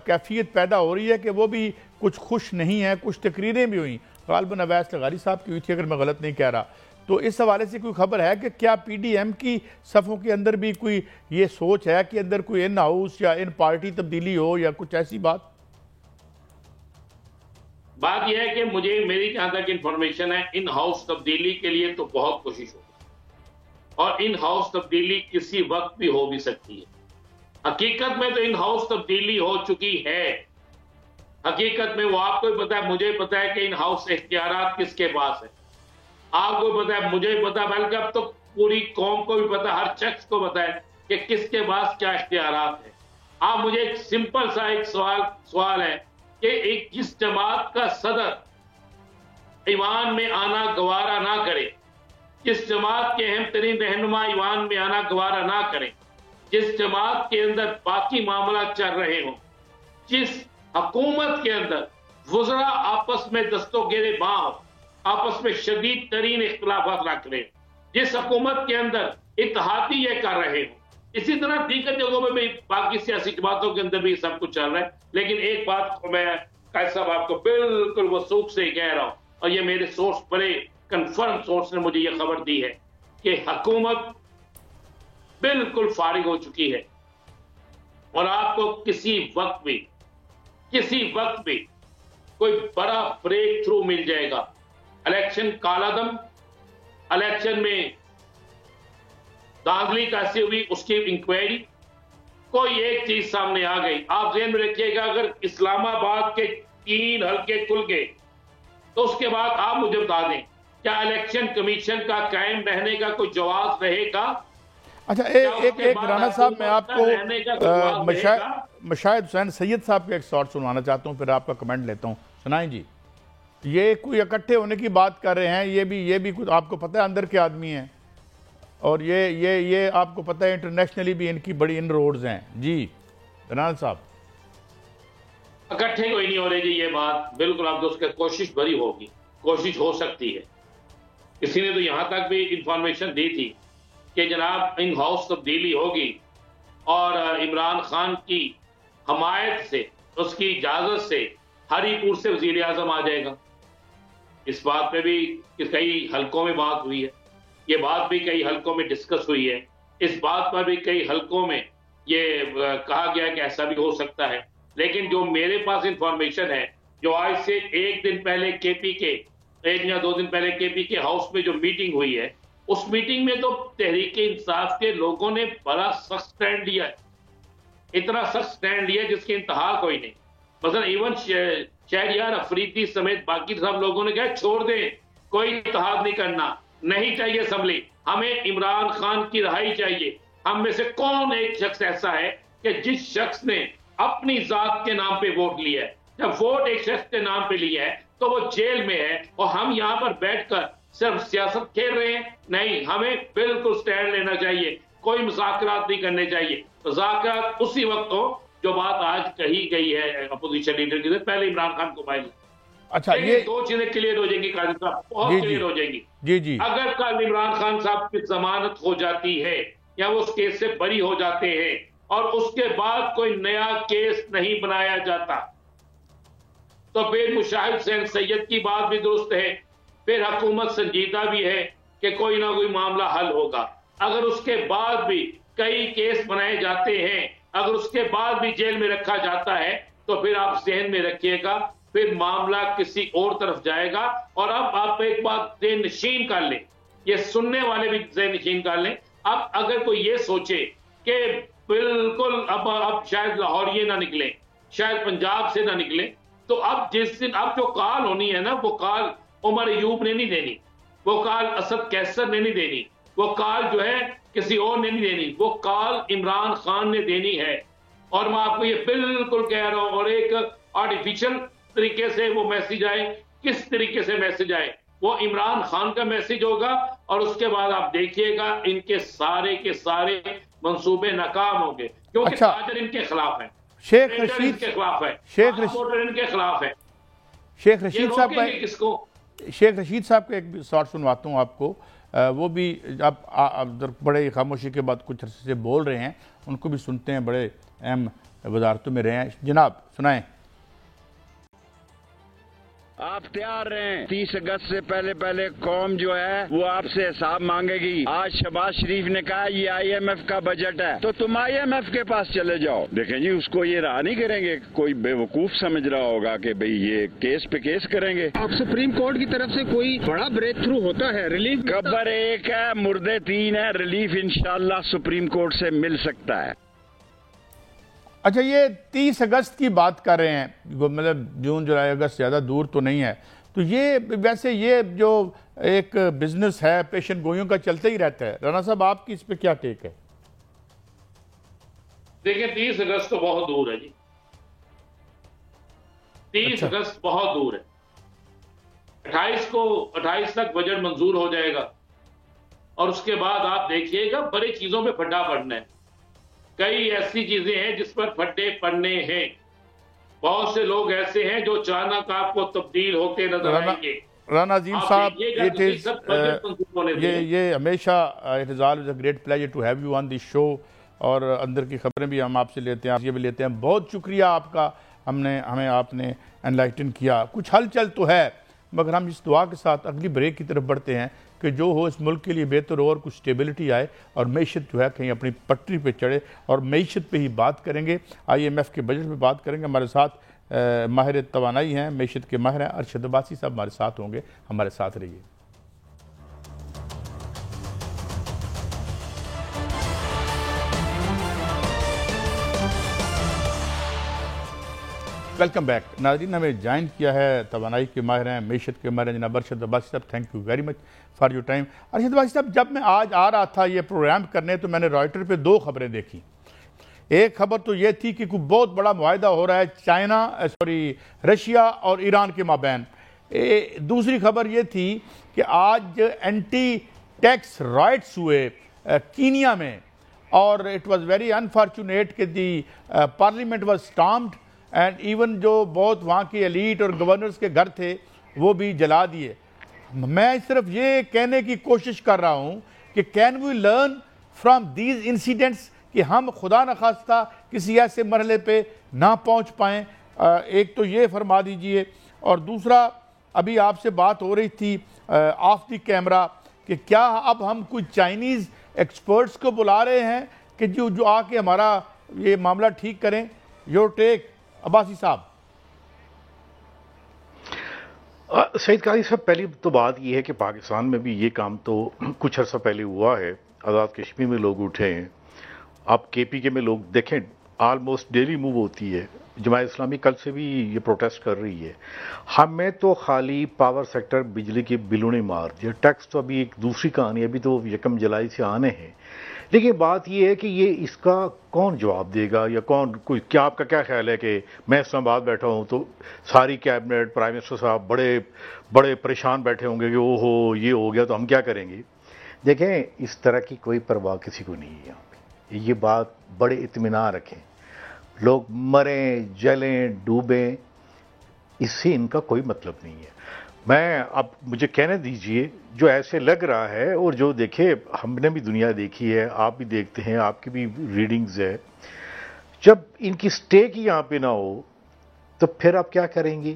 کیفیت پیدا ہو رہی ہے کہ وہ بھی کچھ خوش نہیں ہے، کچھ تقریریں بھی ہوئیں، غالباً اویس لغاری صاحب کی ہوئی تھی اگر میں غلط نہیں کہہ رہا۔ تو اس حوالے سے کوئی خبر ہے کہ کیا پی ڈی ایم کی صفوں کے اندر بھی کوئی یہ سوچ ہے کہ اندر کوئی ان ہاؤس یا ان پارٹی تبدیلی ہو یا کچھ ایسی بات؟ بات یہ ہے کہ میری جہاں تک انفارمیشن ہے ان ہاؤس تبدیلی کے لیے تو بہت کوشش ہوگی، اور ان ہاؤس تبدیلی کسی وقت بھی ہو بھی سکتی ہے۔ حقیقت میں تو ان ہاؤس تبدیلی ہو چکی ہے، حقیقت میں وہ آپ کو پتا ہے، مجھے پتا ہے کہ ان ہاؤس اختیارات کس کے پاس ہیں، آپ کو پتا ہے، مجھے پتا، بلکہ اب تو پوری قوم کو بھی پتا، ہر شخص کو پتا ہے کہ کس کے پاس کیا اختیارات ہیں۔ آپ مجھے ایک سمپل سا ایک سوال ہے کہ ایک جس جماعت کا صدر ایوان میں آنا گوارا نہ کرے، جس جماعت کے اہم ترین رہنما ایوان میں آنا گوارا نہ کریں، جس جماعت کے اندر باقی معاملات چل رہے ہوں، جس حکومت کے اندر وزراء آپس میں دست و گرے باں ہوں، آپس میں شدید ترین اختلافات رکھ رہے ہوں، جس حکومت کے اندر اتحادی یہ کر رہے ہوں، اسی طرح دیگر جگہوں میں بھی باقی سیاسی جماعتوں کے اندر بھی سب کچھ چل رہا ہے۔ لیکن ایک بات میں قائد صاحب آپ کو بالکل وثوق سے کہہ رہا ہوں، اور یہ میرے سورس بڑے کنفرم سورس نے مجھے یہ خبر دی ہے کہ حکومت بالکل فارغ ہو چکی ہے، اور آپ کو کسی وقت بھی کوئی بڑا بریک تھرو مل جائے گا۔ الیکشن کالا دم، الیکشن میں دھاندلی کیسے ہوئی اس کی انکوائری، کوئی ایک چیز سامنے آ گئی، آپ ذہن میں رکھیے گا اگر اسلام آباد کے 3 حلقے کھل گئے تو اس کے بعد آپ مجھے بتا دیں کیا الیکشن کمیشن کا قائم رہنے کا کوئی جواز رہے گا؟ اچھا ایک رانا صاحب، میں آپ کو مشاہد حسین سید صاحب کا ایک شارٹ سنوانا چاہتا ہوں، پھر آپ کا کمنٹ لیتا ہوں۔ سنائیں جی۔ یہ کوئی اکٹھے ہونے کی بات کر رہے ہیں، یہ بھی کچھ آپ کو پتہ ہے اندر کے آدمی ہیں، اور یہ آپ کو پتہ ہے انٹرنیشنلی بھی ان کی بڑی ان روڈز ہیں۔ جی رانا صاحب۔ اکٹھے کوئی نہیں ہو رہی جی، یہ بات بالکل آپ دوست کوشش بڑی ہوگی، کوشش ہو سکتی ہے۔ کسی نے تو یہاں تک بھی انفارمیشن دی تھی کہ جناب ان ہاؤس تبدیلی ہوگی اور عمران خان کی حمایت سے، اس کی اجازت سے ہری پور سے وزیر اعظم آ جائے گا. اس بات پہ بھی کئی حلقوں میں بات ہوئی ہے, یہ بات بھی کئی حلقوں میں ڈسکس ہوئی ہے, اس بات پر بھی کئی حلقوں میں یہ کہا گیا کہ ایسا بھی ہو سکتا ہے. لیکن جو میرے پاس انفارمیشن ہے, جو آج سے ایک دن پہلے کے پی کے 1 یا 2 دن پہلے کے پی کے ہاؤس میں جو میٹنگ ہوئی ہے, اس میٹنگ میں تو تحریک انصاف کے لوگوں نے بڑا سخت سٹینڈ لیا ہے, اتنا سخت سٹینڈ لیا جس کی انتہا کوئی نہیں. مثلا ایون شہریار افریدی سمیت باقی سب لوگوں نے کہا چھوڑ دیں, کوئی اتحاد نہیں کرنا, نہیں چاہیے اسمبلی, ہمیں عمران خان کی رہائی چاہیے. ہم میں سے کون ایک شخص ایسا ہے کہ جس شخص نے اپنی ذات کے نام پہ ووٹ لیا ہے, جب ووٹ ایک شخص کے نام پہ لیا ہے تو وہ جیل میں ہے, اور ہم یہاں پر بیٹھ کر صرف سیاست کھیل رہے ہیں؟ نہیں, ہمیں بالکل سٹینڈ لینا چاہیے, کوئی مذاکرات نہیں کرنے چاہیے. مذاکرات اسی وقت ہو جو بات آج کہی گئی ہے اپوزیشن لیڈر کی, پہلے عمران خان کو فائل. اچھا, یہ 2 چیزیں کلیئر ہو جائیں گی قاضی صاحب, بہت کلیئر ہو جائیں گی. جی اگر کل عمران خان صاحب کی ضمانت ہو جاتی ہے یا وہ اس کیس سے بری ہو جاتے ہیں اور اس کے بعد کوئی نیا کیس نہیں بنایا جاتا, تو پھر مشاہد حسین سید کی بات بھی درست ہے, پھر حکومت سنجیدہ بھی ہے کہ کوئی نہ کوئی معاملہ حل ہوگا. اگر اس کے بعد بھی کئی کیس بنائے جاتے ہیں, اگر اس کے بعد بھی جیل میں رکھا جاتا ہے, تو پھر آپ ذہن میں رکھیے گا پھر معاملہ کسی اور طرف جائے گا. اور اب آپ ایک بات ذہن نشین کر لیں, یہ سننے والے بھی ذہن نشین کر لیں, اب اگر کوئی یہ سوچے کہ بالکل اب شاید لاہور یہ نہ نکلے, شاید پنجاب سے نہ نکلے, تو اب جس دن اب جو کال ہونی ہے نا, وہ کال عمر ایوب نے نہیں دینی, وہ کال اسد کیسر نے نہیں دینی, وہ کال جو ہے کسی اور نے نہیں دینی, وہ کال عمران خان نے دینی ہے. اور میں آپ کو یہ بالکل کہہ رہا ہوں, اور ایک آرٹیفیشل طریقے سے وہ میسج آئے, کس طریقے سے میسج آئے, وہ عمران خان کا میسج ہوگا, اور اس کے بعد آپ دیکھیے گا ان کے سارے منصوبے ناکام ہوں گے, کیونکہ تاجر ان کے خلاف ہے, شیخ رشید کے خلاف ہے, ان کے خلاف ہے. شیخ رشید صاحب کا کس کو شیخ رشید صاحب کا ایک شارٹ سنواتا ہوں آپ کو, وہ بھی اب بڑے خاموشی کے بعد کچھ عرصے سے بول رہے ہیں, ان کو بھی سنتے ہیں, بڑے اہم وزارتوں میں رہے ہیں. جناب سنائیں. آپ تیار رہیں, 30 اگست سے پہلے قوم جو ہے وہ آپ سے حساب مانگے گی. آج شہباز شریف نے کہا یہ IMF کا بجٹ ہے, تو تم IMF کے پاس چلے جاؤ. دیکھیں جی, اس کو یہ راہ نہیں کریں گے, کوئی بے وقوف سمجھ رہا ہوگا کہ بھئی یہ کیس پہ کیس کریں گے. اب سپریم کورٹ کی طرف سے کوئی بڑا بریک تھرو ہوتا ہے, ریلیف قبر 1 ہے, مردے 3 ہے, ریلیف انشاءاللہ سپریم کورٹ سے مل سکتا ہے. اچھا, یہ 30 اگست کی بات کر رہے ہیں, مطلب جون جولائی اگست زیادہ دور تو نہیں ہے, تو یہ ویسے یہ جو ایک بزنس ہے پیشن گوئیوں کا چلتا ہی رہتا ہے. رانا صاحب آپ کی اس پہ کیا ٹیک ہے؟ دیکھیں 30 اگست تو بہت دور ہے جی, 30 اگست بہت دور ہے. 28 تک بجٹ منظور ہو جائے گا, اور اس کے بعد آپ دیکھیے گا بڑی چیزوں پہ پھڈا پڑنا ہے. کئی ایسی چیزیں ہیں جس پر پھڈے پڑنے ہیں, بہت سے لوگ ایسے ہیں جو اچانک آپ کو تبدیل ہوتے نظر آئیں گے. رانا عظیم صاحب, یہ ہمیشہ it is always a great pleasure to have you on the show, اور اندر کی خبریں بھی ہم آپ سے لیتے ہیں, یہ بھی لیتے ہیں. بہت شکریہ آپ کا, ہمیں آپ نے انلائٹن کیا. کچھ ہلچل تو ہے, مگر ہم اس دعا کے ساتھ اگلی بریک کی طرف بڑھتے ہیں کہ جو ہو اس ملک کے لیے بہتر ہو, اور کچھ سٹیبلٹی آئے, اور معیشت جو ہے کہیں اپنی پٹری پہ چڑھے, اور معیشت پہ ہی بات کریں گے. IMF کے بجٹ پہ بات کریں گے. ہمارے ساتھ ماہر توانائی ہیں, معیشت کے ماہر ہیں, ارشد عباسی صاحب ہمارے ساتھ ہوں گے. ہمارے ساتھ رہیے. Welcome back. ناظرین, ہمیں جوائن کیا ہے توانائی کے ماہر ہیں, معیشت کے ماہر ہیں, جناب ارشد عباسی صاحب. Thank you very much for your time. Arshad Abbasi صاحب, جب میں آج آ رہا تھا یہ پروگرام کرنے, تو میں نے رائٹر پہ 2 خبریں دیکھی. ایک خبر تو یہ تھی کہ کوئی بہت بڑا معاہدہ ہو رہا ہے رشیا اور ایران کے مابین. دوسری خبر یہ تھی کہ آج اینٹی ٹیکس رائٹس ہوئے کینیا میں, اور اٹ واز ویری انفارچونیٹ کہ دی پارلیمنٹ واز اسٹامپڈ, اینڈ ایون جو بہت وہاں کی ایلیٹ اور گورنرز کے گھر تھے وہ بھی جلا دیے. میں صرف یہ کہنے کی کوشش کر رہا ہوں کہ can we learn from these incidents کہ ہم خدا نخواستہ کسی ایسے مرحلے پہ نہ پہنچ پائیں. ایک تو یہ فرما دیجئے، اور دوسرا ابھی آپ سے بات ہو رہی تھی آف دی کیمرہ کہ کیا اب ہم کوئی چائنیز ایکسپرٹس کو بلا رہے ہیں کہ جو آ کے ہمارا یہ معاملہ ٹھیک کریں؟ یور ٹیک عباسی صاحب. سعید قاضی صاحب، پہلی تو بات یہ ہے کہ پاکستان میں بھی یہ کام تو کچھ عرصہ پہلے ہوا ہے. آزاد کشمیر میں لوگ اٹھے ہیں. آپ کے پی کے میں لوگ دیکھیں آلموسٹ ڈیلی موو ہوتی ہے. جماعت اسلامی کل سے بھی یہ پروٹیسٹ کر رہی ہے. ہمیں تو خالی پاور سیکٹر بجلی کے بلوں نے مار دیا. ٹیکس تو ابھی ایک دوسری کہانی ہے، ابھی تو 1 جولائی سے آنے ہیں. لیکن بات یہ ہے کہ یہ اس کا کون جواب دے گا، یا کوئی کیا آپ کا کیا خیال ہے کہ میں اسلام آباد بیٹھا ہوں تو ساری کیبنٹ پرائم منسٹر صاحب بڑے پریشان بیٹھے ہوں گے کہ او ہو یہ ہو گیا تو ہم کیا کریں گے؟ دیکھیں، اس طرح کی کوئی پرواہ کسی کو نہیں ہے یہاں پہ. یہ بات بڑے اطمینان رکھیں. لوگ مریں جلیں ڈوبیں، اس سے ان کا کوئی مطلب نہیں ہے. میں اب مجھے کہنے دیجئے جو ایسے لگ رہا ہے، اور جو دیکھے ہم نے بھی دنیا دیکھی ہے، آپ بھی دیکھتے ہیں، آپ کی بھی ریڈنگز ہے، جب ان کی سٹیک ہی یہاں پہ نہ ہو تو پھر آپ کیا کریں گے؟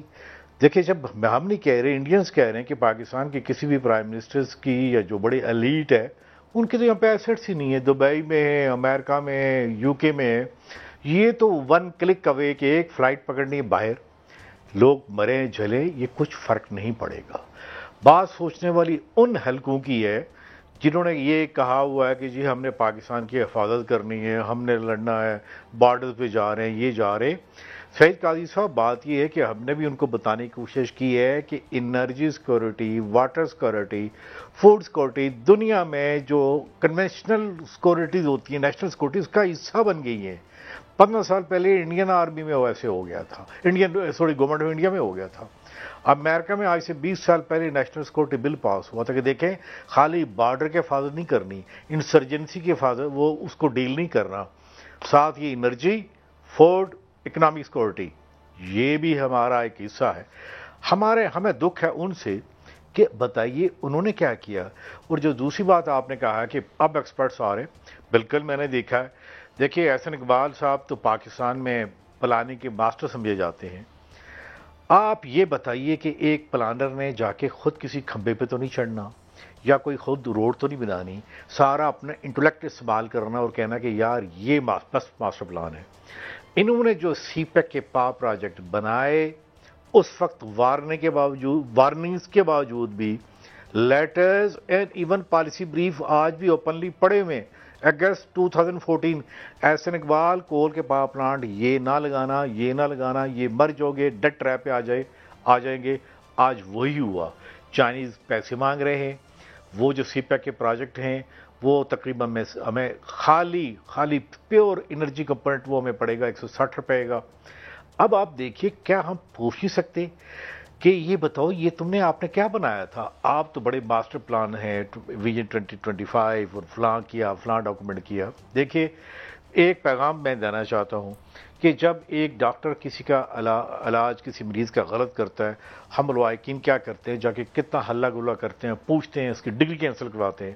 دیکھیں، جب ہم نہیں کہہ رہے، انڈینز کہہ رہے ہیں کہ پاکستان کے کسی بھی پرائم منسٹرز کی یا جو بڑے ایلیٹ ہے ان کے تو یہاں پہ ایسٹس ہی نہیں ہے. دبئی میں ہے، امریکہ میں ہے، یو کے میں ہے. یہ تو 1 کلک اوے کہ ایک فلائٹ پکڑنی ہے باہر. لوگ مریں جھلیں، یہ کچھ فرق نہیں پڑے گا. بات سوچنے والی ان حلقوں کی ہے جنہوں نے یہ کہا ہوا ہے کہ جی ہم نے پاکستان کی حفاظت کرنی ہے، ہم نے لڑنا ہے، بارڈر پہ جا رہے ہیں، یہ جا رہے ہیں. سعید قاضی صاحب، بات یہ ہے کہ ہم نے بھی ان کو بتانے کی کوشش کی ہے کہ energy security, water security, food security دنیا میں جو کنونشنل سیکورٹیز ہوتی ہیں، نیشنل سیکورٹیز کا حصہ بن گئی ہیں. 15 سال پہلے انڈین آرمی میں ویسے ہو گیا تھا، گورنمنٹ آف انڈیا میں ہو گیا تھا. امریکہ میں آج سے 20 سال پہلے نیشنل سیکورٹی بل پاس ہوا تھا کہ دیکھیں خالی بارڈر کے حفاظت نہیں کرنی، انسرجنسی کی حفاظت وہ اس کو ڈیل نہیں کرنا، ساتھ یہ انرجی، فوڈ، اکنامک سیکورٹی یہ بھی ہمارا ایک حصہ ہے. ہمیں دکھ ہے ان سے کہ بتائیے انہوں نے کیا کیا. اور جو دوسری بات آپ نے کہا کہ اب ایکسپرٹس آ رہے ہیں، بالکل میں نے دیکھا ہے. دیکھیے احسن اقبال صاحب تو پاکستان میں پلاننگ کے ماسٹر سمجھے جاتے ہیں. آپ یہ بتائیے کہ ایک پلانر نے جا کے خود کسی کھمبے پہ تو نہیں چڑھنا، یا کوئی خود روڈ تو نہیں بنانی، سارا اپنا انٹلیکٹ استعمال کرنا اور کہنا کہ یار یہ بس ماسٹر پلان ہے. انہوں نے جو سی پیک کے پروجیکٹ بنائے، اس وقت وارننگز کے باوجود بھی letters and even policy brief آج بھی اوپنلی پڑے ہوئے. اگست 2014 احسن اقبال کول کے پاور پلانٹ یہ نہ لگانا، یہ نہ لگانا، یہ مر جاؤ گے، ڈیڈ ٹریپ پہ آ جائیں گے. آج وہی ہوا. چائنیز پیسے مانگ رہے ہیں. وہ جو سی پیک کے پروجیکٹ ہیں وہ تقریباً ہمیں خالی پیور انرجی کمپوننٹ وہ ہمیں پڑے گا 160 روپے کا. اب آپ دیکھیے، کیا ہم پوچھ ہی سکتے کہ یہ بتاؤ یہ آپ نے کیا بنایا تھا؟ آپ تو بڑے ماسٹر پلان ہیں، ویژن 2025 اور فلاں ڈاکومنٹ کیا. دیکھیے، ایک پیغام میں دینا چاہتا ہوں کہ جب ایک ڈاکٹر کسی کا علاج کسی مریض کا غلط کرتا ہے، ہم لوائقین کیا کرتے ہیں؟ جا کے کتنا ہلہ گلا کرتے ہیں، پوچھتے ہیں، اس کی ڈگری کینسل کرواتے ہیں.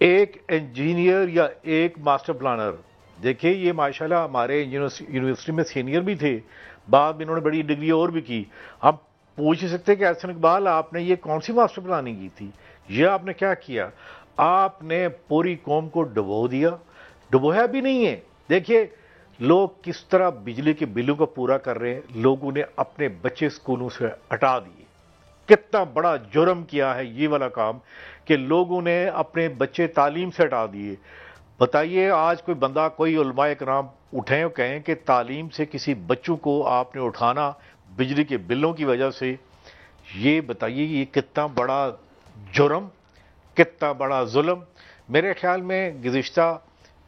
ایک انجینئر یا ایک ماسٹر پلانر، دیکھیں یہ ماشاءاللہ ہمارے یونیورسٹی میں سینئر بھی تھے، بعد میں انہوں نے بڑی ڈگری اور بھی کی. ہم پوچھ سکتے کہ احسن اقبال آپ نے یہ کون سی ماسٹر پلاننگ کی تھی؟ یہ آپ نے کیا کیا؟ آپ نے پوری قوم کو ڈبو دیا. ڈبویا بھی نہیں ہے. دیکھیے لوگ کس طرح بجلی کے بلوں کو پورا کر رہے ہیں. لوگوں نے اپنے بچے اسکولوں سے ہٹا دیے. کتنا بڑا جرم کیا ہے یہ والا کام کہ لوگوں نے اپنے بچے تعلیم سے ہٹا دیے. بتائیے آج کوئی بندہ، کوئی علماء کرام اٹھیں اور کہیں کہ تعلیم سے کسی بچوں کو آپ نے اٹھانا بجلی کے بلوں کی وجہ سے، یہ بتائیے یہ کتنا بڑا جرم، کتنا بڑا ظلم. میرے خیال میں گزشتہ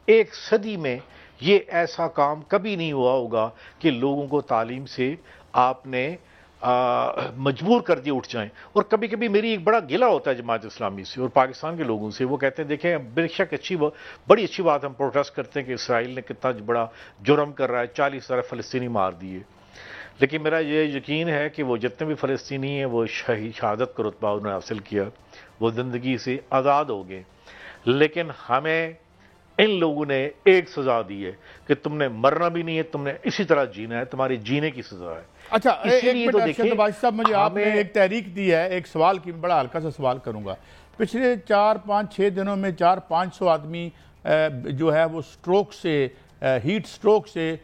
1 صدی میں یہ ایسا کام کبھی نہیں ہوا ہوگا کہ لوگوں کو تعلیم سے آپ نے مجبور کر دیے اٹھ جائیں. اور کبھی کبھی میری ایک بڑا گلہ ہوتا ہے جماعت اسلامی سے اور پاکستان کے لوگوں سے. وہ کہتے ہیں دیکھیں بے شک بڑی اچھی بات ہم پروٹیسٹ کرتے ہیں کہ اسرائیل نے کتنا بڑا جرم کر رہا ہے، 40,000 فلسطینی مار دیے. لیکن میرا یہ یقین ہے کہ وہ جتنے بھی فلسطینی ہیں وہ شہادت کا رتبہ انہوں نے حاصل کیا، وہ زندگی سے آزاد ہو گئے. لیکن ہمیں ان لوگوں نے ایک سزا دی ہے کہ تم نے مرنا بھی نہیں ہے, تم نے اسی طرح جینا ہے, تمہاری جینے کی سزا ہے. اچھا ایک منٹ ارشد عباسی صاحب, مجھے آپ نے ایک تحریک دی ہے, ایک سوال کی بڑا ہلکا سا سوال کروں گا. پچھلے 4-5-6 دنوں میں 400-500 آدمی جو ہے وہ سٹروک سے, ہیٹ سٹروک سے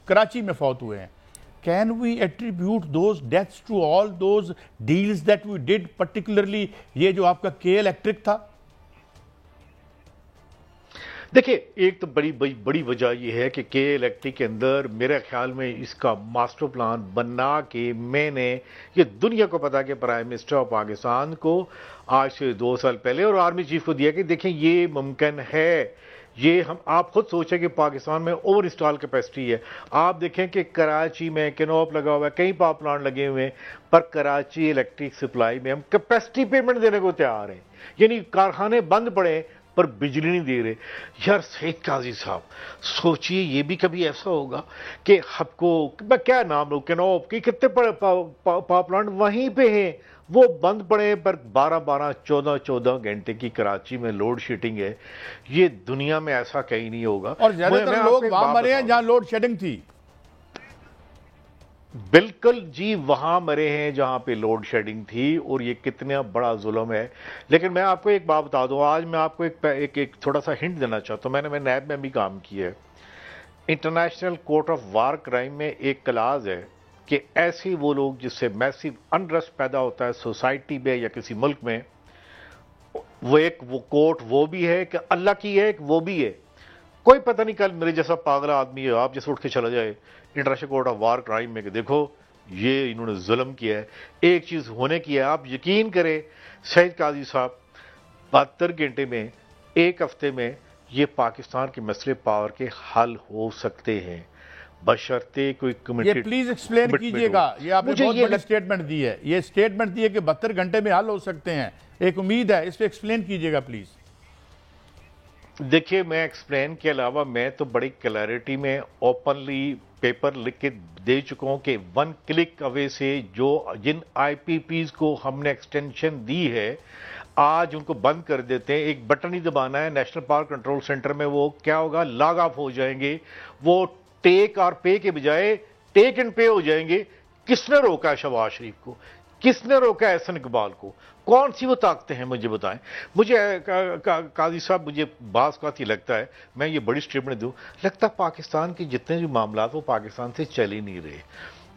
کراچی میں فوت ہوئے ہیں. Can we attribute those deaths to all those deals that we did, particularly یہ جو آپ کا کے الیکٹرک تھا؟ دیکھیں, ایک تو بڑی وجہ یہ ہے کہ کے الیکٹرک کے اندر میرے خیال میں اس کا ماسٹر پلان بنا کے میں نے یہ دنیا کو پتا کہ پرائم منسٹر آف پاکستان کو آج سے 2 سال پہلے اور آرمی چیف کو دیا کہ دیکھیں یہ ممکن ہے. یہ آپ خود سوچیں کہ پاکستان میں اوور انسٹال کیپیسٹی ہے. آپ دیکھیں کہ کراچی میں کینوپ لگا ہوا ہے, کئی پاور پلانٹ لگے ہوئے ہیں, پر کراچی الیکٹرک سپلائی میں ہم کیپیسٹی پیمنٹ دینے کو تیار ہیں. یعنی کارخانے بند پڑے پر بجلی نہیں دے رہے. یار سعید قاضی صاحب سوچئے, یہ بھی کبھی ایسا ہوگا کہ ہم کو کیا نام لو, کینوپ کی کتنے پاور پلانٹ وہیں پہ ہیں, وہ بند پڑے پر 12-14 گھنٹے کی کراچی میں لوڈ شیڈنگ ہے. یہ دنیا میں ایسا کہیں نہیں ہوگا. اور زیادہ تر لوگ وہاں مرے ہیں جہاں لوڈ شیڈنگ تھی. بالکل جی, وہاں مرے ہیں جہاں پہ لوڈ شیڈنگ تھی, اور یہ کتنا بڑا ظلم ہے. لیکن میں آپ کو ایک بات بتا دوں, آج میں آپ کو ایک تھوڑا سا ہنٹ دینا چاہتا ہوں. میں نیب میں بھی کام کیا ہے. International court of war crime میں ایک کلاز ہے کہ ایسے وہ لوگ جس سے میسیو انرسٹ پیدا ہوتا ہے سوسائٹی میں یا کسی ملک میں, وہ کورٹ وہ بھی ہے کہ اللہ کی ہے, وہ بھی ہے. کوئی پتہ نہیں کل میرے جیسا پاگل آدمی ہے آپ جیسے اٹھ کے چلا جائے international court of war crime میں کہ دیکھو یہ انہوں نے ظلم کیا ہے. ایک چیز ہونے کی ہے, آپ یقین کریں سعید قاضی صاحب, 72 گھنٹے میں, ایک ہفتے میں یہ پاکستان کے مسئلے پاور کے حل ہو سکتے ہیں, بشرطے کوئی کمیٹی. یہ پلیز ایکسپلین کیجئے گا, یہ آپ نے بہت بڑی سٹیٹمنٹ دی ہے, یہ سٹیٹمنٹ دی ہے کہ 72 گھنٹے میں حل ہو سکتے ہیں, ایک امید ہے, اس پہ ایکسپلین کیجئے گا پلیز. دیکھیے میں ایکسپلین کے علاوہ میں تو بڑی کلیئرٹی میں اوپنلی پیپر لکھ کے دے چکا ہوں کہ 1 کلک اوے سے جن آئی پی پیز کو ہم نے ایکسٹینشن دی ہے آج ان کو بند کر دیتے ہیں. ایک بٹن ہی دبانا ہے نیشنل پاور کنٹرول سینٹر میں, وہ کیا ہوگا, لاگ آف ہو جائیں گے. وہ ٹیک اور پے کے بجائے ٹیک اینڈ پے ہو جائیں گے. کس نے روکا ہے شہباز شریف کو, کس نے روکا ہے احسن اقبال کو, کون سی وہ طاقتیں ہیں مجھے بتائیں. مجھے قاضی صاحب مجھے بعض کا ہی لگتا ہے, میں یہ بڑی اسٹیٹمنٹ دوں, لگتا پاکستان کے جتنے بھی معاملات وہ پاکستان سے چل ہی نہیں رہے.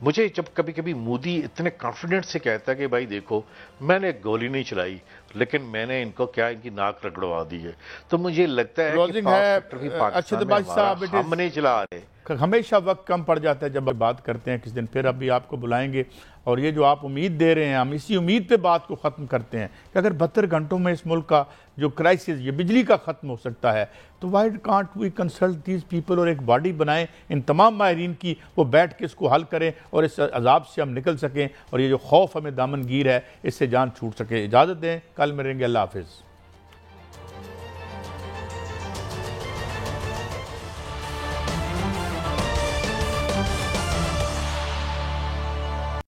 مجھے جب کبھی کبھی مودی اتنے کانفیڈنٹ سے کہتا ہے کہ بھائی دیکھو میں نے گولی نہیں چلائی لیکن میں نے ان کو کیا ان کی ناک رگڑوا دی ہے, تو مجھے لگتا ہے کہ پاکستان میں ہم نہیں چلا رہے. ہمیشہ وقت کم پڑ جاتا ہے جب بات کرتے ہیں, کس دن پھر ابھی آپ کو بلائیں گے, اور یہ جو آپ امید دے رہے ہیں ہم اسی امید پہ بات کو ختم کرتے ہیں کہ اگر 72 گھنٹوں میں اس ملک کا جو کرائسس یہ بجلی کا ختم ہو سکتا ہے تو why can't we consult these people, اور ایک باڈی بنائیں ان تمام ماہرین کی, وہ بیٹھ کے اس کو حل کریں اور اس عذاب سے ہم نکل سکیں, اور یہ جو خوف ہمیں دامن گیر ہے اس سے جان چھوٹ سکے. اجازت دیں, کل ملیں گے, اللہ حافظ.